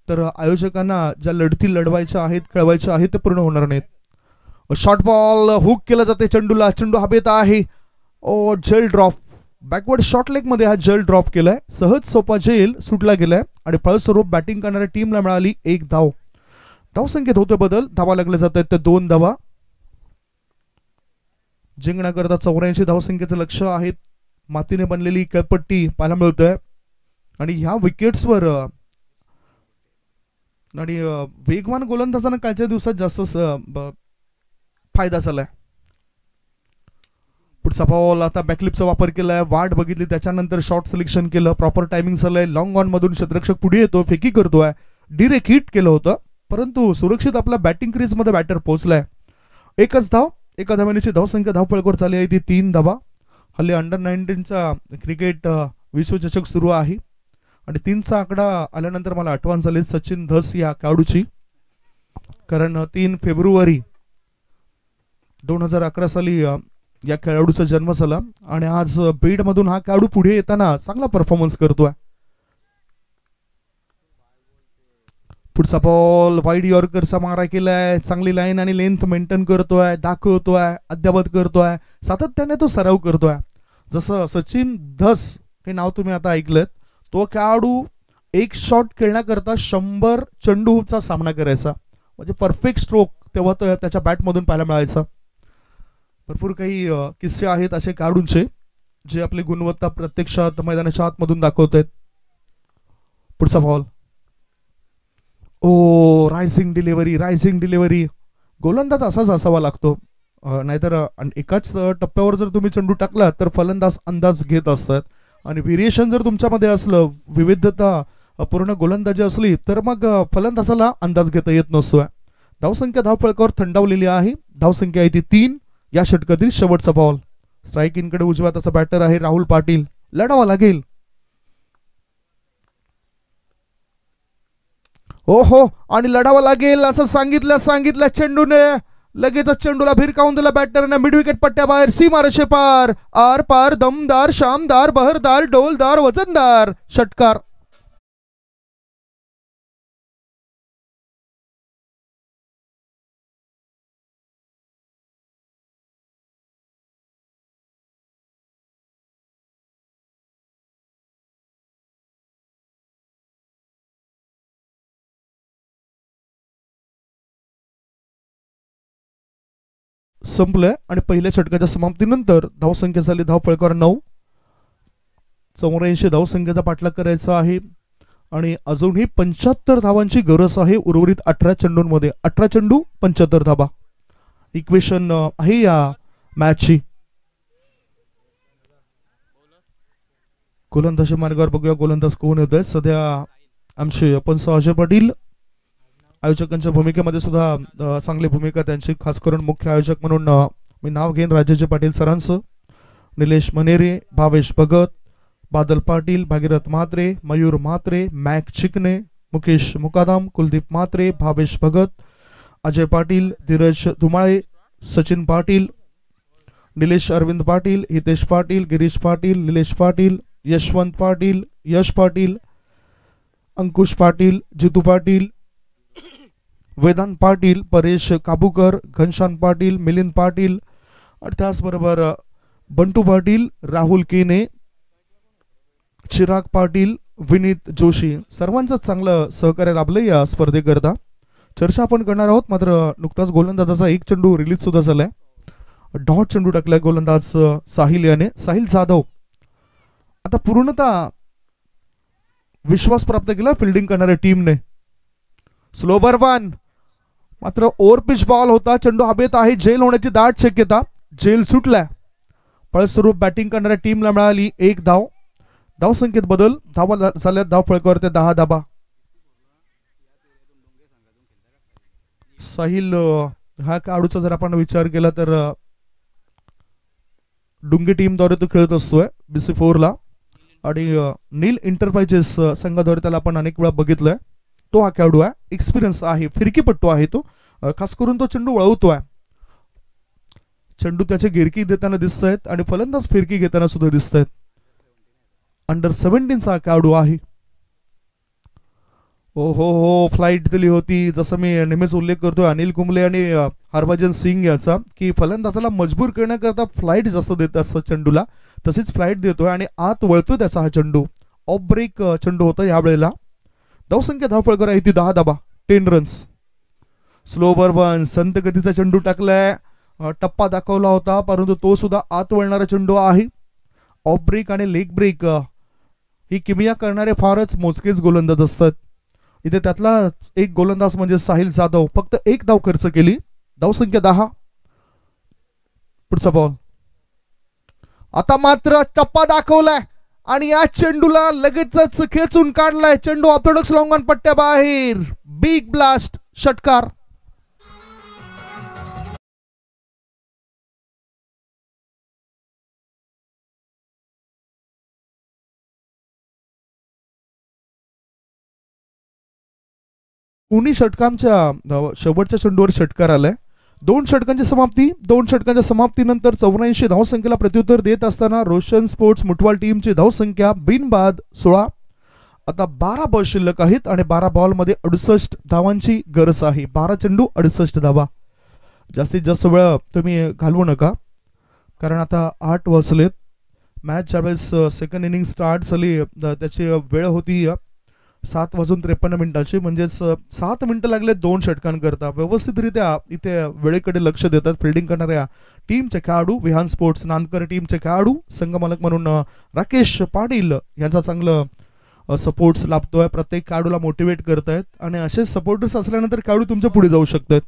Speaker 3: तर आयोजकांना ज्या लढती लढवायच्या आहेत, खेळवायच्या आहेत ते पूर्ण होणार नाहीत. शॉर्ट बॉल हुक केला जाते चेंडूला. चेंडू हवेत आहे. ओ जेल ड्रॉप. बॅकवर्ड शॉर्ट लेग मध्ये हा जेल ड्रॉप केलाय. सहज सोपा जेल सुटला गेलाय आणि फलस्वरूप बॅटिंग करणाऱ्या टीमला मिळाली 1 धाव. धावसंख्येत होते बदल. धावा लागले जात आहेत त्या 2 धावा. जिंकण्याकरता 84 धावसंख्येचं लक्ष आहे. मातीने बनलेली खेळपट्टी पाहायला मिळतोय आणि ह्या विकेट्सवर आणि वेगवान गोलंदाजांना कालच्या दिवसात जास्त फायदा झालाय. पुढचा बॉल आता बॅकलिपचा वापर केलाय. वाट बघितली, त्याच्यानंतर शॉर्ट सिलेक्शन केलं. प्रॉपर टायमिंग झालंय. लॉंग ऑन मधून क्षेत्ररक्षक पुढे येतो, फेकी करतोय. डिरेक्ट हिट केलं होतं परंतु सुरक्षित आपला बॅटिंग क्रीज मध्ये बॅटर पोहोचलाय. एकच धाव, एका धावेची धावसंख्या धावफळकावर चालली आहे ती 3 धावा. हल्ली अंडर-19चा क्रिकेट विश्वचषक सुरू आहे आणि 3चा आकडा आल्यानंतर मला आठवण झाली सचिन धस या खेळाडूची. कारण 3 फेब्रुवारी 2011 साली या खेळाडूचा जन्म झाला आणि आज बीडमधून हा खेळाडू पुढे येताना चांगला परफॉर्मन्स करतोय. पुढचा बॉल वाईड यॉर्करचा मारा केलाय. चांगली लाईन आणि लेंथ मेंटेन करतोय, दाखवतोय, अद्यावत करतोय, सातत्याने तो सराव करतोय. जसं सचिन धस हे नाव तुम्ही आता ऐकलं, तो खेळाडू एक शॉट खेळण्याकरता 100 चेंडूचा सामना करायचा. म्हणजे परफेक्ट स्ट्रोक तेव्हा तो त्याच्या बॅटमधून पाहायला मिळायचा. भरपूर काही किस्से आहेत असे खेळाडूंचे जे आपली गुणवत्ता प्रत्यक्षात मैदानाच्या आतमधून दाखवत आहेत. पुढचा बॉल, ओ रायझिंग डिलिव्हरी. गोलंदाज असाच असावा लागतो, नाहीतर एकाच टप्प्यावर जर तुम्ही चेंडू टाकला तर फलंदाज अंदाज घेत असतात. आणि व्हेरिएशन जर तुमच्यामध्ये असलं, विविधता पूर्ण गोलंदाजी असली तर मग फलंदाजाला अंदाज घेता येत नसतोय. धावसंख्या धावफलकावर थंडावलेली आहे. धावसंख्या आहे ती 3. या षटकातील शेवटचा बॉल. स्ट्राईक इनकडे उजव्या हाताचा बॅटर आहे राहुल पाटील. लढावा लागेल. हो आणि लढावा लागेल असं सांगितलं चेंडूने. लगेचच चेंडूला भिरकावून दिला बॅटरने. मिड विकेट पट्ट्याबाहेर, सीमारेषे पार, आर पार, दमदार, शामदार, बहरदार, डोलदार, वजनदार षटकार. संपलंय आणि पहिल्या षटकाच्या समाप्तीनंतर धावसंख्या झाली धावफलकावर 9. 84 धावसंख्येचा पाठलाग करायचा आहे आणि अजूनही 75 धावांची गरज आहे उर्वरित 18 चेंडूंमध्ये. 18 चेंडू 75 धावा इक्वेशन आहे या मॅचची. गोलंदाजी मार्गावर बघूया गोलंदाज कोण येतोय. सध्या आमचे आपण अजय पाटील आयोजकांच्या भूमिकेमध्ये सुद्धा चांगली भूमिका त्यांची, खास करून मुख्य आयोजक म्हणून मी नाव घेईन राजेश पाटील सरांचं. निलेश मनेरे, भावेश भगत, बादल पाटील, भागीरथ म्हात्रे, मयूर म्हात्रे, मॅक चिकने, मुकेश मुकादम, कुलदीप म्हात्रे, भावेश भगत, अजय पाटील, धीरज धुमाळे, सचिन पाटील, निलेश अरविंद पाटील, हितेश पाटील, गिरीश पाटील, निलेश पाटील, यशवंत पाटील, यश पाटील, अंकुश पाटील, जितू पाटील, वेदांत पाटील, परेश काबूकर, घनशान पाटील, मिलिंद पाटील आणि त्याचबरोबर बंटू पाटील, राहुल केने, चिराग पाटील, विनीत जोशी, सर्वांचं चांगलं सहकार्य लाभलं या स्पर्धेकरता. चर्चा आपण करणार आहोत. मात्र नुकताच गोलंदाजाचा एक चेंडू रिलीज सुद्धा झालाय. डॉट चेंडू टाकलाय गोलंदाज साहिल याने, साहिल जाधव. आता पूर्णतः विश्वास प्राप्त केला फिल्डिंग करणाऱ्या टीमने. स्लो बर्बान, मात्र ओव्हर पिच बॉल होता. चेंडू हवेत आहे, जेल होण्याची दाट शक्यता. जेल सुटलाय. फळस्वरूप बॅटिंग करणाऱ्या टीमला मिळाली 1 धाव. धावसंख्येत बदल, धावा झाल्या धाव फळकावर ते 10 धाबा. साहिल हा खेळाडूचा जर आपण विचार केला तर डुंगी टीमद्वारे तो खेळत असतोय BC4 ला आणि नील एंटरप्राइजेस संघाद्वारे त्याला आपण अनेक वेळा बघितलंय. तो हा खेळाडू आहे, एक्सपिरियन्स आहे, फिरकीपट्टू आहे तो. खास करून तो चेंडू वळवतोय. चेंडू त्याचे गिरकी देताना दिसत आहेत आणि फलंदाज फिरकी घेताना सुद्धा दिसत आहेत. अंडर 17 हा खेळाडू आहे. हो फ्लाईट दिली होती. जसं मी नेहमीच उल्लेख करतोय अनिल कुंबले आणि हरभजन सिंग याचा, की फलंदाजाला मजबूर करण्याकरता फ्लाईट जास्त देत असतं चेंडूला. तसेच फ्लाईट देतोय आणि आत वळतोय त्याचा हा चेंडू. ऑफ ब्रेक चेंडू होता यावेळेला. धावसंख्या धावफळकर आहे ती 10 धाबा, 10 रन्स. स्लो बर्बन, संत गतीचा चेंडू टाकलाय. टप्पा दाखवला होता परंतु तो सुद्धा आत वळणारा चेंडू आहे. ऑफ ब्रेक आणि लेग ब्रेक ही किमया करणारे फारच मोजकेच गोलंदाज असतात. इथे त्यातला एक गोलंदाज म्हणजे साहिल जाधव. फक्त 1 धाव खर्च केली. धावसंख्या 10. पुढचा बॉल. आता मात्र टप्पा दाखवलाय आणि या चेंडूला लगेचच खेचून काढलाय. चेंडू ऑर्थोडॉक्स लॉंग ऑन पट्ट्या बाहेर. बिग ब्लास्ट षटकार. कुणी षटकांच्या शेवटच्या चेंडूवर षटकार आलाय दोन षटकांच्या समाप्तीनंतर 84 धावसंख्येला प्रत्युत्तर देत असताना रोशन स्पोर्ट्स मुठवाल टीमची धावसंख्या बिनबाद 16. आता 12 बॉल शिल्लक आहेत आणि 12 बॉलमध्ये 68 धावांची गरज आहे. 12 चेंडू 68 धावा. जास्तीत जास्त वेळ तुम्ही घालवू नका, कारण आता 8 वाजलेत. मॅच ज्यावेळेस सेकंड इनिंग स्टार्ट झाली त्याची वेळ होती 7:53 म्हणजेच 7 मिनिटं लागले 2 षटकांकरता. व्यवस्थितरित्या इथे वेळेकडे लक्ष देतात फिल्डिंग करणाऱ्या टीमचे खेळाडू. विहान स्पोर्ट्स नांदकर टीमचे खेळाडू संघमालक म्हणून राकेश पाटील यांचा चांगलं सपोर्ट्स लाभतोय. प्रत्येक खेळाडूला मोटिवेट करतायत आणि असेच सपोर्टर्स असल्यानंतर खेळाडू तुमच्या पुढे जाऊ शकतात.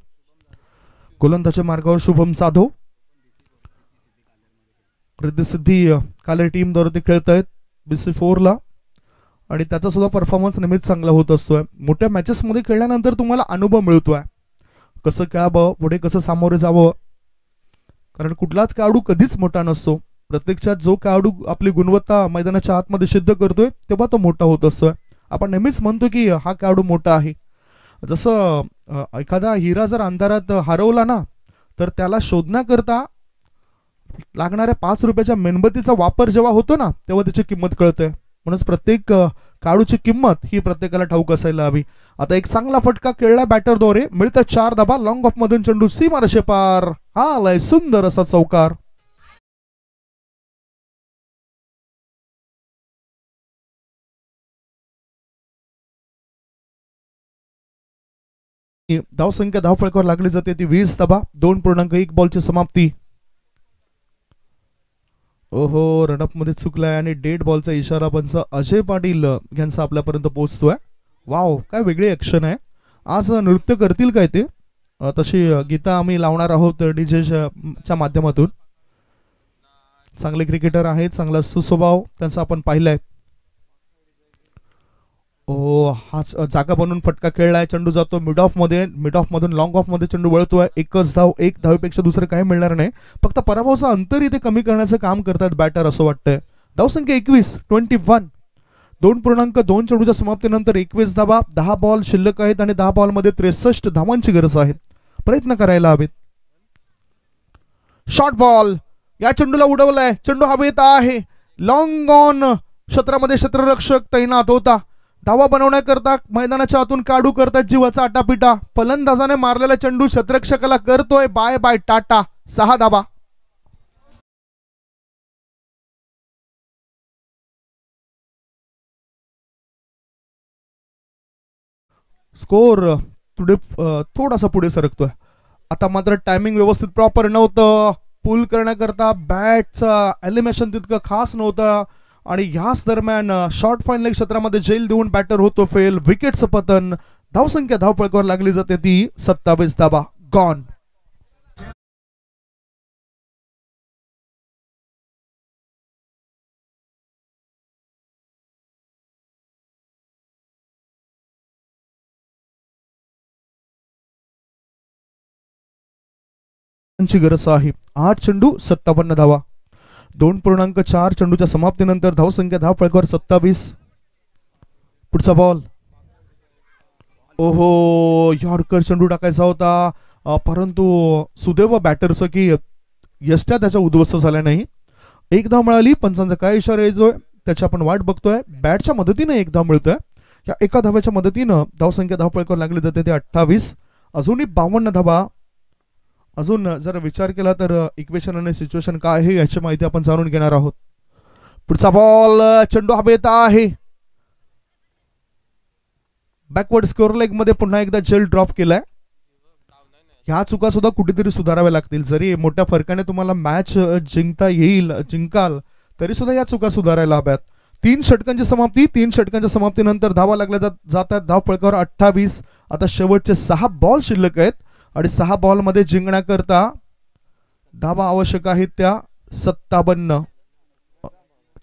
Speaker 3: गोलंदाजी मार्गावर शुभम जाधव, रिद्धिसिद्धी काले टीमद्वारे ते खेळत आहेत BC4 आणि त्याचा सुद्धा परफॉर्मन्स नेहमीच चांगला होत असतोय. मोठ्या मॅचेसमध्ये खेळल्यानंतर तुम्हाला अनुभव मिळतोय कसं खेळावं, पुढे कसं सामोरे जावं, कारण कुठलाच खेळाडू कधीच मोठा नसतो. प्रत्यक्षात जो खेळाडू आपली गुणवत्ता मैदानाच्या आतमध्ये सिद्ध करतोय तेव्हा तो मोठा होत असतोय. आपण नेहमीच म्हणतो की हा खेळाडू मोठा आहे. जसं एखादा हिरा जर अंधारात हरवला ना, तर त्याला शोधण्याकरता लागणाऱ्या 5 रुपयाच्या मेणबत्तीचा वापर जेव्हा होतो ना, तेव्हा त्याची किंमत कळते. म्हणून प्रत्येक खेळाडूची किंमत ही प्रत्येकाला ठाऊक असायला हवी. आता एक चांगला फटका खेळला बॅटरद्वारे, मिळतात 4 धाबा. लॉंग ऑफ मधून चेंडू सीमारेषे पार. हा आलाय सुंदर असा चौकार. धावसंख्या धावफळकावर लागली जाते ती 20 धाबा. 2.1 बॉलची समाप्ती. ओहो, रनअप मध्ये चुकलाय आणि डेड बॉलचा इशारा पंच अजय पाटील यांचा आपल्यापर्यंत पोहोचतोय. वाव, काय वेगळी ऍक्शन आहे. आज नृत्य करतील काय ते, तशी गीता आम्ही लावणार आहोत डीजेच्या माध्यमातून. चांगले क्रिकेटर आहेत, चांगला सुस्वभाव त्यांचा आपण पाहिलाय. ओ, हा जागा बनवून फटका खेळलाय. चेंडू जातो मिड ऑफ मधून लॉंग ऑफ मध्ये चेंडू वळतोय. एकच धाव, एक धावेपेक्षा दुसरं काही मिळणार नाही. फक्त पराभवाचं अंतर इथे कमी करण्याचं काम करतात बॅटर असं वाटतंय. धावसंख्या 21. 2.2 चेंडूच्या समाप्तीनंतर 21 धावा. 10 बॉल शिल्लक आहेत आणि 10 बॉलमध्ये 63 धावांची गरज आहे. प्रयत्न करायला हवेत. शॉर्ट बॉल, या चेंडूला उडवलाय. चेंडू हवेत आहे. लॉंग ऑन क्षेत्रामध्ये क्षेत्ररक्षक तैनात होता. धावा बनवण्याकरता मैदानाच्या आतून काढू करतात जीवाचा आटापिटा. फलंदाजाने मारलेला चेंडू क्षेत्ररक्षकाला करतोय बाय बाय टाटा. 6 धावा. स्कोर थोडासा पुढे सरकतोय. आता मात्र टायमिंग व्यवस्थित प्रॉपर नव्हतं. पुल करण्याकरता बॅटचं एलिमेशन तितकं खास नव्हतं आणि ह्याच दरम्यान शॉर्ट फाईन लेग क्षेत्रामध्ये जेल देऊन बॅटर होतो फेल. विकेटचं पतन. धावसंख्या धावफळकावर लागली जाते ती 27 धावा. गॉन. गरज आहे. 8 चेंडू 57 धावा. 2.4 चेंडूच्या समाप्तीनंतर धावसंख्या धावफळकावर 27. पुढचा बॉल. ओहो, यॉर्कर चेंडू टाकायचा होता, परंतु सुदैव बॅटरचं की यष्ट्या त्याच्या उद्ध्वस्त झाल्या नाही. 1 धाव मिळाली. पंचांचा काय इशारा येतोय त्याची आपण वाट बघतोय. बॅटच्या मदतीने 1 धाव मिळतोय. या एका धाव्याच्या मदतीनं धावसंख्या धावफळकावर लागली जाते ते 28. अजूनही 52 धावा. अजून जर विचार केला तर इक्वेशन आणि सिच्युएशन काय आहे याची माहिती आपण जाणून घेणार आहोत. पुढचा बॉल, चेंडू हवेत आहे. बॅकवर्ड स्कोअर लेग मध्ये पुन्हा एकदा जेल ड्रॉप केलाय. ह्या चुका सुद्धा कुठेतरी सुधाराव्या लागतील. जरी मोठ्या फरकाने तुम्हाला मॅच जिंकाल तरी सुद्धा या चुका सुधारायला हव्यात. 3 षटकांची समाप्ती. 3 षटकांच्या समाप्तीनंतर धावा लागल्या जातात धाव फळकावर 28. आता शेवटचे 6 बॉल शिल्लक आहेत आणि 6 बॉलमध्ये जिंकण्याकरता धावा आवश्यक आहेत त्या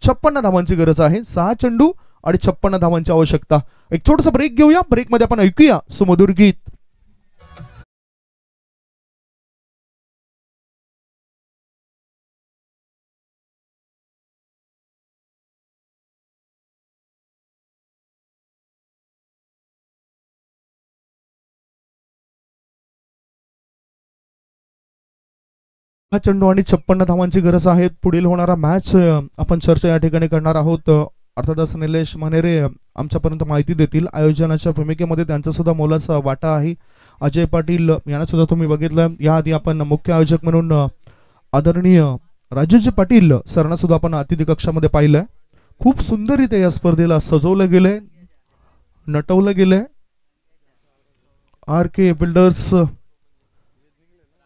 Speaker 3: 56 धावांची गरज आहे. 6 चेंडू आणि 56 धावांची आवश्यकता. एक छोटासा ब्रेक घेऊया. ब्रेकमध्ये आपण ऐकूया सुमधुर गीत. हा चेंडू आणि 56 धावांची गरज आहे. पुढील होणारा मॅच आपण चर्चा या ठिकाणी करणार आहोत. अर्थातच निलेश मानेरे आमच्यापर्यंत माहिती देतील. आयोजनाच्या भूमिकेमध्ये त्यांचा सुद्धा मोलाचा वाटा आहे. अजय पाटील यांना सुद्धा तुम्ही बघितलं. याआधी आपण मुख्य आयोजक म्हणून आदरणीय राजेश पाटील सरांना सुद्धा आपण अतिथी कक्षामध्ये पाहिलंय. खूप सुंदररीत्या या स्पर्धेला सजवलं गेलंय, नटवलं गेलंय. आर के बिल्डर्स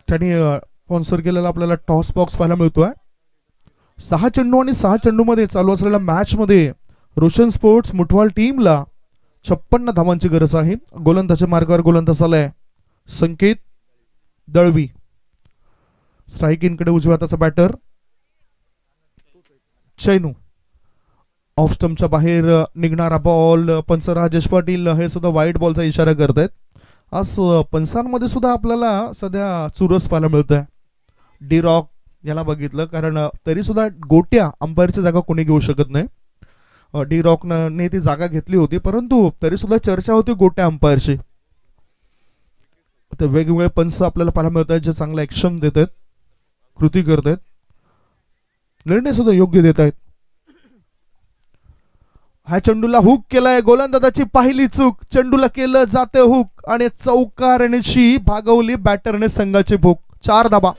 Speaker 3: त्यांनी स्पॉन्सर केलेला आपल्याला टॉस बॉक्स पाहायला मिळतोय. 6 चेंडू आणि 6 चेंडू मध्ये चालू असलेल्या मॅच मध्ये रोशन स्पोर्ट्स मुठवाल टीमला 56 धावांची गरज आहे. गोलंदाजी मार्गावर गोलंदाज आलाय संकेत दळवी. स्ट्राईक इनकडे उजव्या हाताचा बॅटर चैनू. ऑफ स्टंपच्या बाहेर निघणारा बॉल. पंच राजेश पाटील हे सुद्धा वाईट बॉलचा इशारा करतायत. आज पंचांमध्ये सुद्धा आपल्याला सध्या चुरस पाहायला मिळत आहे. डी रॉक याला बघितलं, कारण तरी सुद्धा गोट्या अंपायरची जागा कोणी घेऊ शकत नाही. डी रॉकने ती जागा घेतली होती, परंतु तरी सुद्धा चर्चा होती गोट्या अंपायरची. तर वेगवेगळे पंच आपल्याला पाहायला मिळत आहेत जे चांगला ऍक्शन देत आहेत, कृती करत आहेत, निर्णय सुद्धा योग्य देत आहेत. ह्या चेंडूला हुक केलाय. गोलंदाजाची पहिली चूक. चेंडूला केलं जाते हुक आणि चौकारण्याची भागवली बॅटरने संघाची भूक. 4 धाबा.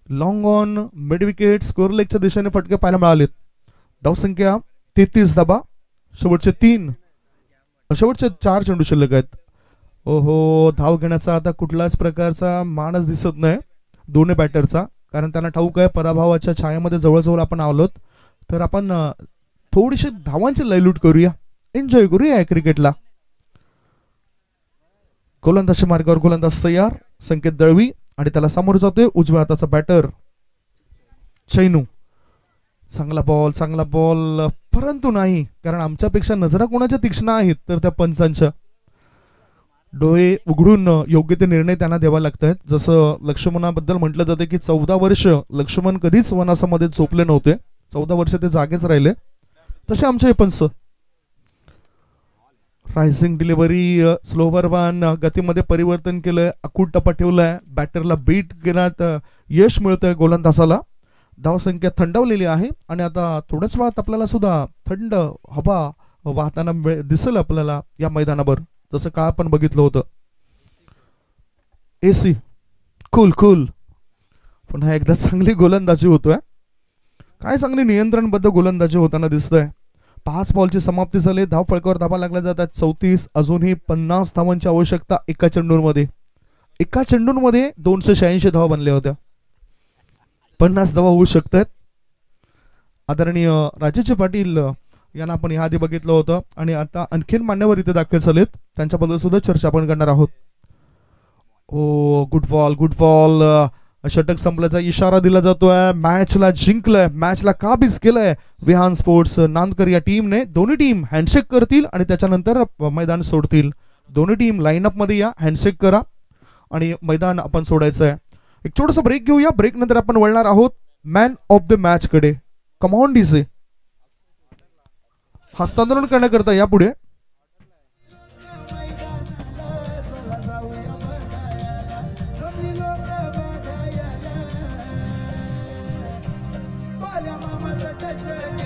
Speaker 3: Long on mid wicket score लेगच्या दिशेने फटके पाहायला मिळालेत. धावसंख्या 33 धाबा. शेवटचे 4 चेंडू शिल्लक आहेत. ओहो, धाव घेण्याचा आता कुठलाच प्रकारचा मानस दिसत नाही दोन्ही बॅटरचा, कारण त्यांना ठाऊक आहे पराभवाच्या छायेमध्ये जवळजवळ आपण आलोत. तर आपण थोडीशी धावांची लयलूट करूया, एन्जॉय करूया क्रिकेटला. गोलंदाजी मार्गावर गोलंदाज तयार संकेत दळवी आणि त्याला सामोरं जातोय उजव्या हाताचा बॅटर चैनू. चांगला बॉल परंतु नाही, कारण आमच्यापेक्षा नजरा कोणाच्या तीक्ष्ण आहेत तर त्या पंचांच्या. डोळे उघडून योग्य ते निर्णय त्यांना द्यावा लागतात. जसं लक्ष्मणाबद्दल म्हटलं जातं की 14 वर्ष लक्ष्मण कधीच वनासामध्ये झोपले नव्हते, 14 वर्ष ते जागेच राहिले, तसे आमचे हे पंच. रायझिंग डिलिव्हरी, स्लोवर वन, गतीमध्ये परिवर्तन केलंय, अकूट टप्पा ठेवलाय, बॅटरला बीट घेण्यात यश मिळतंय गोलंदाजाला. धावसंख्या थंडावलेली आहे आणि आता थोड्याच वेळात आपल्याला सुद्धा थंड हवा वाहताना दिसेल आपल्याला या मैदानावर, जसं काळ आपण बघितलं होतं. AC cool. पुन्हा एकदा चांगली गोलंदाजी होतोय. काय चांगली नियंत्रणबद्ध गोलंदाजी होताना दिसतंय. 5 बॉलची समाप्ती झाली. धाव फळकावर धावा लागल्या जातात 34. अजूनही 50 धावांची आवश्यकता एका चेंडूमध्ये. 286 धावा बनल्या होत्या. 50 धावा होऊ शकतात. आदरणीय राजेश पाटील यांना आपण याआधी बघितलं होतं आणि आता आणखीन मान्यवर इथे दाखल झालेत, त्यांच्याबद्दल सुद्धा चर्चा आपण करणार आहोत. ओ गुड बॉल. षटक संपल्याचा इशारा दिला जातोय. मॅचला जिंकलंय, मॅचला काबीज केलंय विहान स्पोर्ट्स नांदकर या टीमने. दोन्ही टीम हँडशेक करतील आणि त्याच्यानंतर मैदान सोडतील. दोन्ही टीम लाईनअप मध्ये या, हँडशेक करा आणि मैदान आपण सोडायचं आहे. एक छोटासा ब्रेक घेऊया. ब्रेक नंतर आपण वळणार आहोत मॅन ऑफ द मॅच कडे. कमॉन डीजे हस्तांतरण करण्याकरता यापुढे
Speaker 4: Mama,